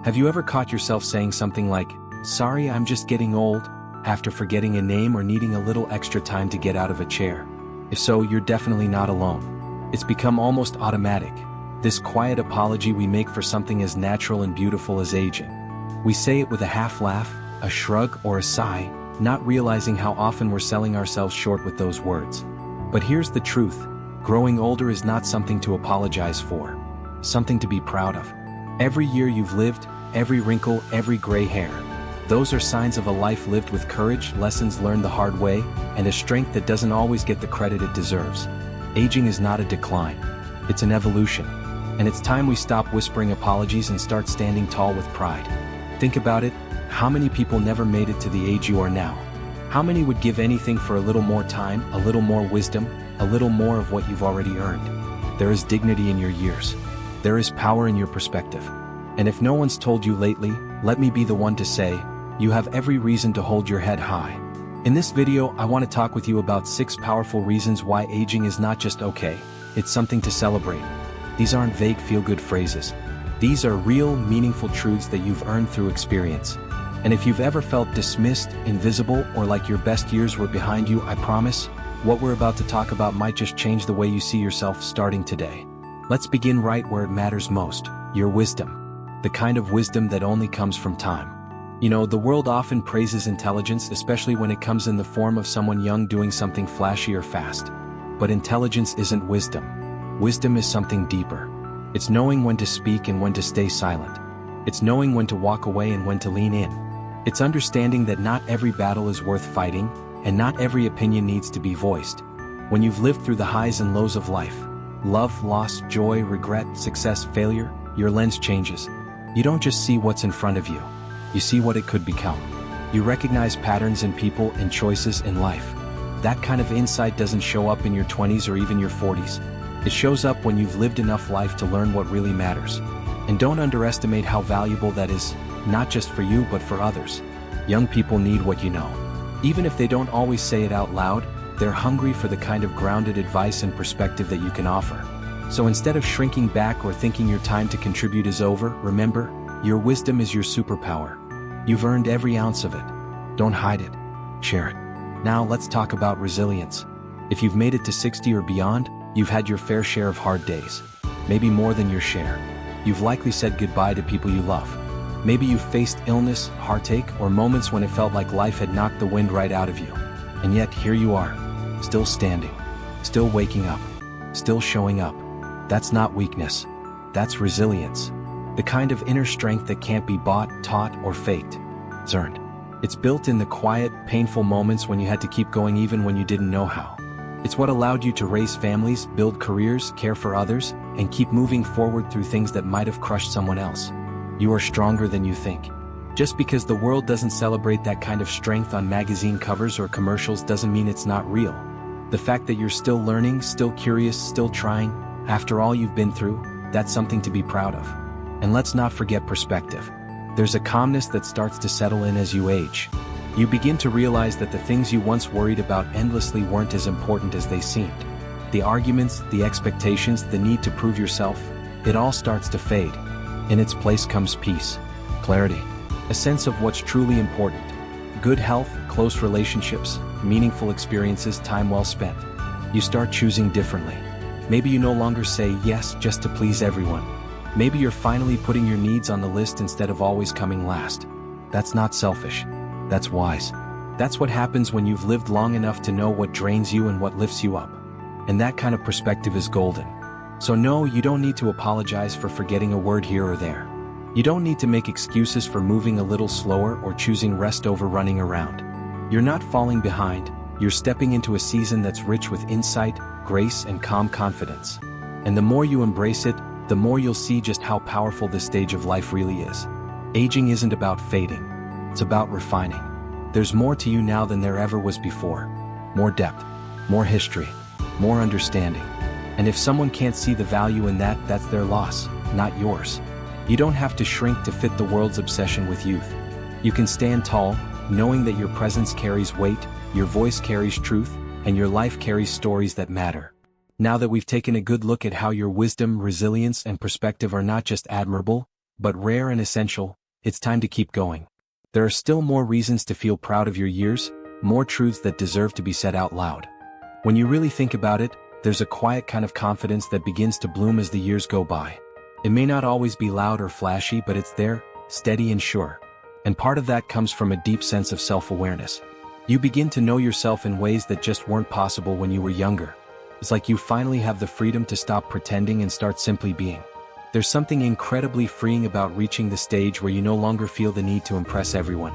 Have you ever caught yourself saying something like, "Sorry, I'm just getting old," after forgetting a name or needing a little extra time to get out of a chair? If so, you're definitely not alone. It's become almost automatic, this quiet apology we make for something as natural and beautiful as aging. We say it with a half laugh, a shrug, or a sigh, not realizing how often we're selling ourselves short with those words. But here's the truth: growing older is not something to apologize for, something to be proud of. Every year you've lived, every wrinkle, every gray hair, those are signs of a life lived with courage, lessons learned the hard way, and a strength that doesn't always get the credit it deserves. Aging is not a decline, it's an evolution. And it's time we stop whispering apologies and start standing tall with pride. Think about it: how many people never made it to the age you are now? How many would give anything for a little more time, a little more wisdom, a little more of what you've already earned? There is dignity in your years. There is power in your perspective. And if no one's told you lately, let me be the one to say, you have every reason to hold your head high. In this video, I want to talk with you about 6 powerful reasons why aging is not just okay, it's something to celebrate. These aren't vague feel-good phrases. These are real, meaningful truths that you've earned through experience. And if you've ever felt dismissed, invisible, or like your best years were behind you, I promise, what we're about to talk about might just change the way you see yourself starting today. Let's begin right where it matters most: your wisdom. The kind of wisdom that only comes from time. You know, the world often praises intelligence, especially when it comes in the form of someone young doing something flashy or fast. But intelligence isn't wisdom. Wisdom is something deeper. It's knowing when to speak and when to stay silent. It's knowing when to walk away and when to lean in. It's understanding that not every battle is worth fighting, and not every opinion needs to be voiced. When you've lived through the highs and lows of life, love, loss, joy, regret, success, failure, your lens changes. You don't just see what's in front of you. You see what it could become. You recognize patterns in people and choices in life. That kind of insight doesn't show up in your 20s or even your 40s. It shows up when you've lived enough life to learn what really matters. And don't underestimate how valuable that is, not just for you but for others. Young people need what you know. Even if they don't always say it out loud, they're hungry for the kind of grounded advice and perspective that you can offer. So instead of shrinking back or thinking your time to contribute is over, remember, your wisdom is your superpower. You've earned every ounce of it. Don't hide it. Share it. Now let's talk about resilience. If you've made it to 60 or beyond, you've had your fair share of hard days. Maybe more than your share. You've likely said goodbye to people you love. Maybe you've faced illness, heartache, or moments when it felt like life had knocked the wind right out of you. And yet here you are, still standing, still waking up, still showing up. That's not weakness. That's resilience. The kind of inner strength that can't be bought, taught, or faked. It's earned. It's built in the quiet, painful moments when you had to keep going even when you didn't know how. It's what allowed you to raise families, build careers, care for others, and keep moving forward through things that might have crushed someone else. You are stronger than you think. Just because the world doesn't celebrate that kind of strength on magazine covers or commercials doesn't mean it's not real. The fact that you're still learning, still curious, still trying, after all you've been through, that's something to be proud of. And let's not forget perspective. There's a calmness that starts to settle in as you age. You begin to realize that the things you once worried about endlessly weren't as important as they seemed. The arguments, the expectations, the need to prove yourself, it all starts to fade. In its place comes peace, clarity, a sense of what's truly important. Good health, close relationships, meaningful experiences, time well spent. You start choosing differently. Maybe you no longer say yes just to please everyone. Maybe you're finally putting your needs on the list instead of always coming last. That's not selfish. That's wise. That's what happens when you've lived long enough to know what drains you and what lifts you up. And that kind of perspective is golden. So no, you don't need to apologize for forgetting a word here or there. You don't need to make excuses for moving a little slower or choosing rest over running around. You're not falling behind. You're stepping into a season that's rich with insight, grace, and calm confidence. And the more you embrace it, the more you'll see just how powerful this stage of life really is. Aging isn't about fading. It's about refining. There's more to you now than there ever was before. More depth, more history, more understanding. And if someone can't see the value in that, that's their loss, not yours. You don't have to shrink to fit the world's obsession with youth. You can stand tall, knowing that your presence carries weight, your voice carries truth, and your life carries stories that matter. Now that we've taken a good look at how your wisdom, resilience, and perspective are not just admirable, but rare and essential. It's time to keep going. There are still more reasons to feel proud of your years, more truths that deserve to be said out loud. When you really think about it, there's a quiet kind of confidence that begins to bloom as the years go by. It may not always be loud or flashy, but it's there, steady and sure. And part of that comes from a deep sense of self-awareness. You begin to know yourself in ways that just weren't possible when you were younger. It's like you finally have the freedom to stop pretending and start simply being. There's something incredibly freeing about reaching the stage where you no longer feel the need to impress everyone.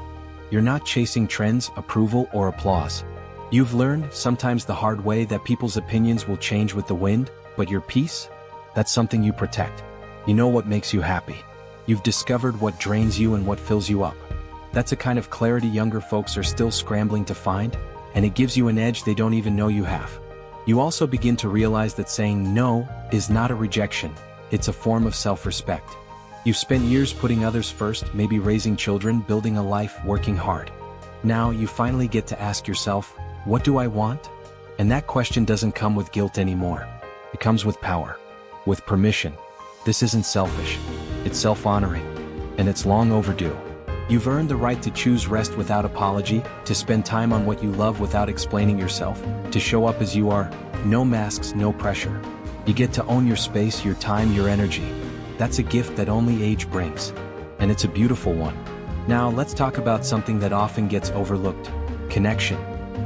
You're not chasing trends, approval, or applause. You've learned, sometimes the hard way, that people's opinions will change with the wind, but your peace? That's something you protect. You know what makes you happy. You've discovered what drains you and what fills you up. That's a kind of clarity younger folks are still scrambling to find, and it gives you an edge they don't even know you have. You also begin to realize that saying no is not a rejection, it's a form of self-respect. You've spent years putting others first, maybe raising children, building a life, working hard. Now you finally get to ask yourself, what do I want? And that question doesn't come with guilt anymore. It comes with power, with permission. This isn't selfish, it's self-honoring, and it's long overdue. You've earned the right to choose rest without apology, to spend time on what you love without explaining yourself, to show up as you are, no masks, no pressure. You get to own your space, your time, your energy. That's a gift that only age brings. And it's a beautiful one. Now let's talk about something that often gets overlooked. Connection.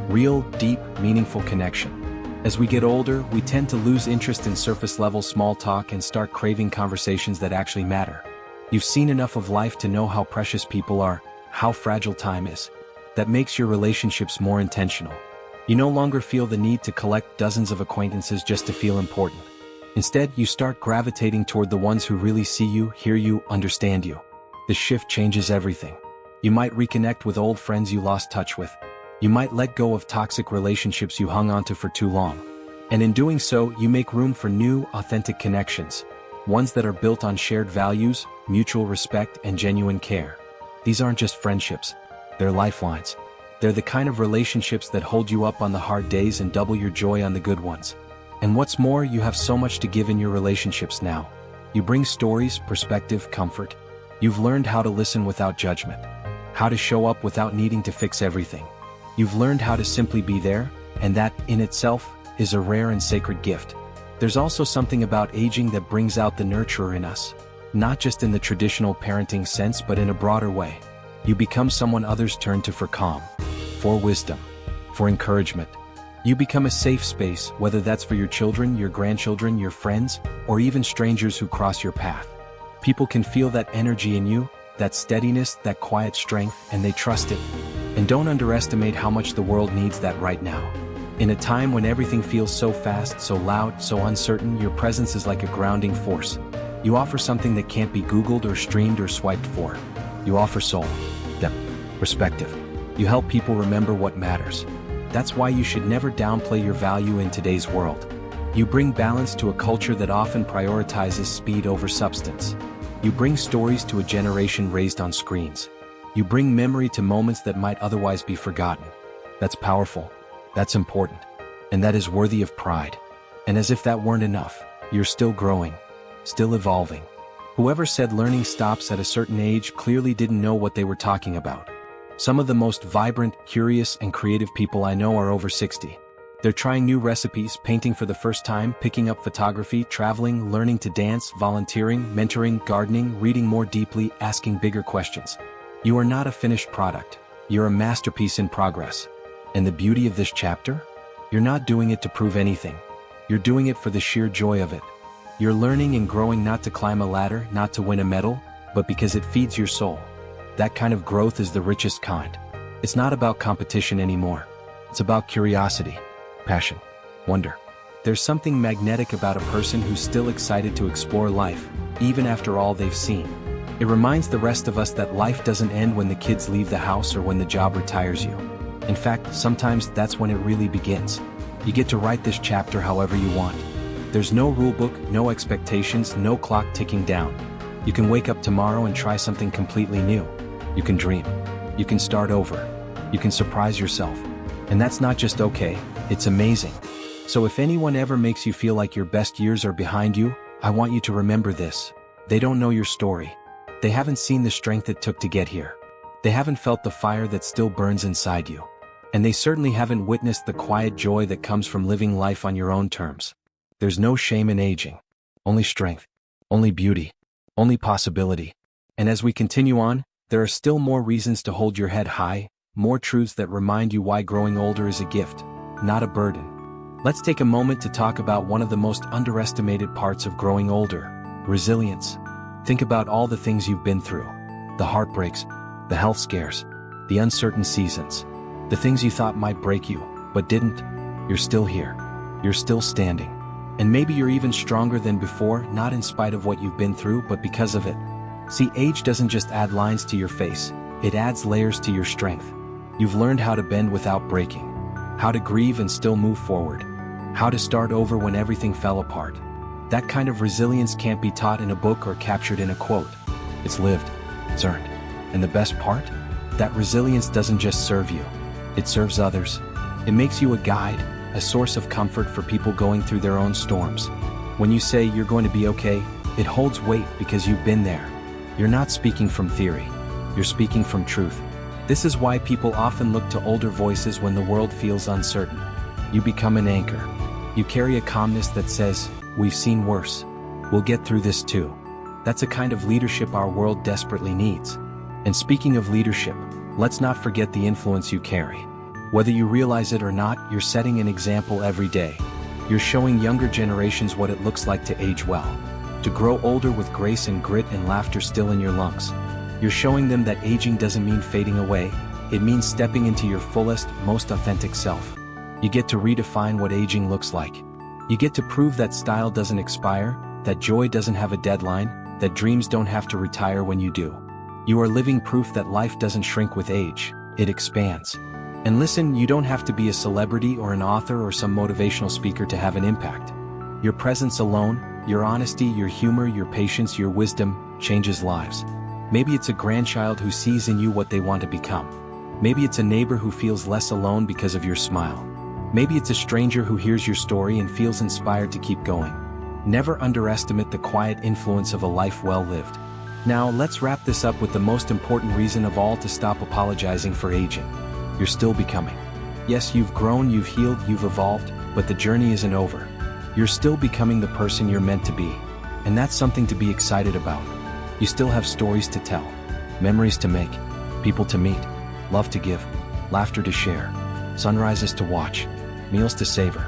Real, deep, meaningful connection. As we get older, we tend to lose interest in surface-level small talk and start craving conversations that actually matter. You've seen enough of life to know how precious people are, how fragile time is. That makes your relationships more intentional. You no longer feel the need to collect dozens of acquaintances just to feel important. Instead, you start gravitating toward the ones who really see you, hear you, understand you. This shift changes everything. You might reconnect with old friends you lost touch with. You might let go of toxic relationships you hung onto for too long. And in doing so, you make room for new, authentic connections. Ones that are built on shared values, mutual respect, and genuine care. These aren't just friendships. They're lifelines. They're the kind of relationships that hold you up on the hard days and double your joy on the good ones. And what's more, you have so much to give in your relationships now. You bring stories, perspective, comfort. You've learned how to listen without judgment. How to show up without needing to fix everything. You've learned how to simply be there, and that, in itself, is a rare and sacred gift. There's also something about aging that brings out the nurturer in us. Not just in the traditional parenting sense, but in a broader way. You become someone others turn to for calm, for wisdom, for encouragement. You become a safe space, whether that's for your children, your grandchildren, your friends, or even strangers who cross your path. People can feel that energy in you, that steadiness, that quiet strength, and they trust it. And don't underestimate how much the world needs that right now. In a time when everything feels so fast, so loud, so uncertain, your presence is like a grounding force. You offer something that can't be Googled or streamed or swiped for. You offer soul, depth, perspective. You help people remember what matters. That's why you should never downplay your value in today's world. You bring balance to a culture that often prioritizes speed over substance. You bring stories to a generation raised on screens. You bring memory to moments that might otherwise be forgotten. That's powerful. That's important, and that is worthy of pride. And as if that weren't enough, you're still growing, still evolving. Whoever said learning stops at a certain age clearly didn't know what they were talking about. Some of the most vibrant, curious, and creative people I know are over 60. They're trying new recipes, painting for the first time, picking up photography, traveling, learning to dance, volunteering, mentoring, gardening, reading more deeply, asking bigger questions. You are not a finished product. You're a masterpiece in progress. And the beauty of this chapter? You're not doing it to prove anything. You're doing it for the sheer joy of it. You're learning and growing not to climb a ladder, not to win a medal, but because it feeds your soul. That kind of growth is the richest kind. It's not about competition anymore. It's about curiosity, passion, wonder. There's something magnetic about a person who's still excited to explore life, even after all they've seen. It reminds the rest of us that life doesn't end when the kids leave the house or when the job retires you. In fact, sometimes that's when it really begins. You get to write this chapter however you want. There's no rulebook, no expectations, no clock ticking down. You can wake up tomorrow and try something completely new. You can dream. You can start over. You can surprise yourself. And that's not just okay, it's amazing. So if anyone ever makes you feel like your best years are behind you, I want you to remember this. They don't know your story. They haven't seen the strength it took to get here. They haven't felt the fire that still burns inside you. And they certainly haven't witnessed the quiet joy that comes from living life on your own terms. There's no shame in aging. Only strength. Only beauty. Only possibility. And as we continue on, there are still more reasons to hold your head high, more truths that remind you why growing older is a gift, not a burden. Let's take a moment to talk about one of the most underestimated parts of growing older: resilience. Think about all the things you've been through. The heartbreaks, the health scares, the uncertain seasons, the things you thought might break you, but didn't. You're still here. You're still standing. And maybe you're even stronger than before, not in spite of what you've been through, but because of it. See, age doesn't just add lines to your face, it adds layers to your strength. You've learned how to bend without breaking, how to grieve and still move forward, how to start over when everything fell apart. That kind of resilience can't be taught in a book or captured in a quote. It's lived, it's earned. And the best part? That resilience doesn't just serve you, it serves others. It makes you a guide, a source of comfort for people going through their own storms. When you say you're going to be okay, it holds weight because you've been there. You're not speaking from theory, you're speaking from truth. This is why people often look to older voices when the world feels uncertain. You become an anchor. You carry a calmness that says, "We've seen worse. We'll get through this too." That's a kind of leadership our world desperately needs. And speaking of leadership, let's not forget the influence you carry. Whether you realize it or not, you're setting an example every day. You're showing younger generations what it looks like to age well, to grow older with grace and grit and laughter still in your lungs. You're showing them that aging doesn't mean fading away, it means stepping into your fullest, most authentic self. You get to redefine what aging looks like. You get to prove that style doesn't expire, that joy doesn't have a deadline, that dreams don't have to retire when you do. You are living proof that life doesn't shrink with age, it expands. And listen, you don't have to be a celebrity or an author or some motivational speaker to have an impact. Your presence alone, your honesty, your humor, your patience, your wisdom, changes lives. Maybe it's a grandchild who sees in you what they want to become. Maybe it's a neighbor who feels less alone because of your smile. Maybe it's a stranger who hears your story and feels inspired to keep going. Never underestimate the quiet influence of a life well lived. Now, let's wrap this up with the most important reason of all to stop apologizing for aging. You're still becoming. Yes, you've grown, you've healed, you've evolved, but the journey isn't over. You're still becoming the person you're meant to be. And that's something to be excited about. You still have stories to tell, memories to make, people to meet, love to give, laughter to share, sunrises to watch, meals to savor,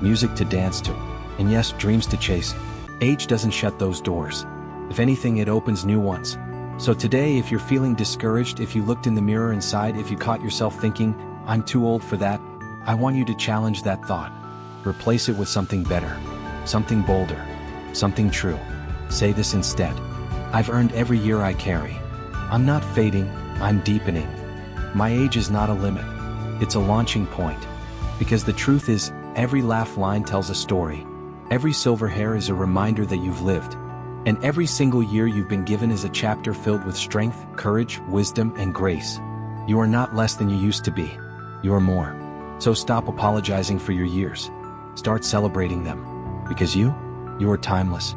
music to dance to, and yes, dreams to chase. Age doesn't shut those doors. If anything, it opens new ones. So today, if you're feeling discouraged, if you looked in the mirror inside, if you caught yourself thinking, "I'm too old for that," I want you to challenge that thought. Replace it with something better, something bolder, something true. Say this instead: "I've earned every year I carry. I'm not fading, I'm deepening. My age is not a limit, it's a launching point." Because the truth is, every laugh line tells a story. Every silver hair is a reminder that you've lived. And every single year you've been given is a chapter filled with strength, courage, wisdom, and grace. You are not less than you used to be. You are more. So stop apologizing for your years. Start celebrating them. Because you are timeless.